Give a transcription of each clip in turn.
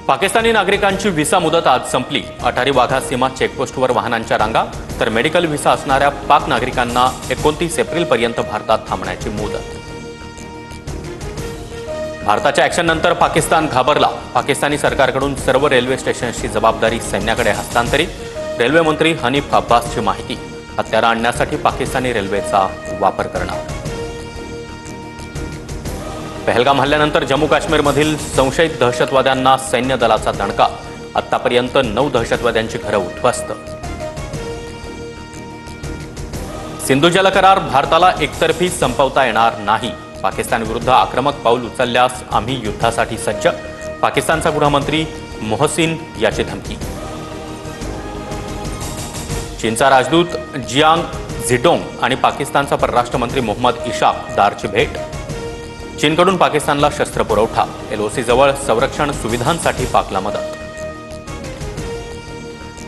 पाकिस्तानी नागरिकांची व्हिसा मुदत आज संपली। अटारी वाघा सीमा चेकपोस्टवर वाहनांच्या रांगा, तर मेडिकल व्हिसा असणाऱ्या पाक नागरिकांना 29 एप्रिलपर्यंत भारतात थांबण्याची मुदत। भारताच्या ॲक्शननंतर पाकिस्तान घाबरला। पाकिस्तानी सरकारकडून सर्व रेल्वे स्टेशन्सची जबाबदारी सैन्याकडे हस्तांतरित। रेल्वे मंत्री हनीफ अब्बासची माहिती, हत्यारं आणण्यासाठी पाकिस्तानी रेल्वेचा वापर करणार। पहलगाम हल्ल्यानंतर जम्मू काश्मीरमधील संशयित दहशतवाद्यांना सैन्य दलाचा दणका। आतापर्यंत 9 दहशतवाद्यांची घरं उद्ध्वस्त। सिंधू जल करार भारताला एकतर्फी संपवता येणार नाही। पाकिस्तानविरुद्ध आक्रमक पाऊल उचलल्यास आम्ही युद्धासाठी सज्ज। पाकिस्तानचा गृहमंत्री मोहसिन याची धमकी। चीनचा राजदूत जियांग झिडोंग आणि पाकिस्तानचा परराष्ट्र मंत्री मोहम्मद इशाक दारची भेट। चीनकडून पाकिस्तानला शस्त्र पुरवठा। LOC जवळ संरक्षण सुविधांसाठी पाकला मदत।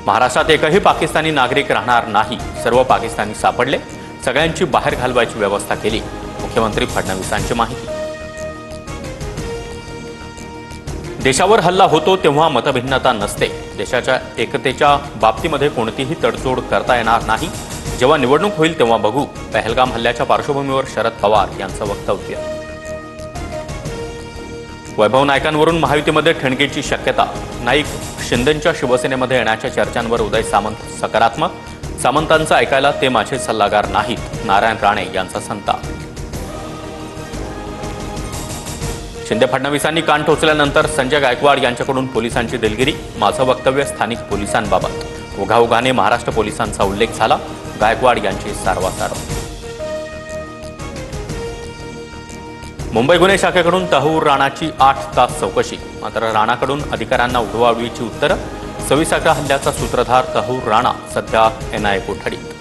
महाराष्ट्रात एकही पाकिस्तानी नागरिक राहणार नाही। सर्व पाकिस्तानी सापडले, सगळ्यांची बाहेर घालवायची व्यवस्था केली। मुख्यमंत्री फडणवीसांची माहिती। देशावर हल्ला होतो तेव्हा मतभिन्नता नसते। देशाच्या एकतेच्या बाबतीमध्ये कोणतीही तडजोड करता येणार नाही। जेव्हा निवडणूक होईल तेव्हा बघू। पहलगाम हल्ल्याच्या पार्श्वभूमीवर शरद पवार यांचं वक्तव्य। वैभव नाईकांवरून महायुतीमध्ये ठणकेची शक्यता। नाईक शिंदेंच्या शिवसेनेमध्ये येण्याच्या चर्चांवर उदय सामंत सकारात्मक। सामंतांचं ऐकायला ते माझे सल्लागार नाहीत, नारायण राणे यांचा संताप। शिंदे फडणवीसांनी कान टोचल्यानंतर संजय गायकवाड यांच्याकडून पोलिसांची दिलगिरी। माझं वक्तव्य स्थानिक पोलिसांबाबत। ओघाओघाने महाराष्ट्र पोलिसांचा उल्लेख झाला। गायकवाड यांची सारवासारव। मुंबई गुन्हे शाखेकडून तहूर राणाची 8 तास चौकशी। मात्र राणाकडून अधिकाऱ्यांना उडवाउडवीची उत्तरं। 26 हल्ल्याचा सूत्रधार तहूर राणा सध्या NIA कोठडीत।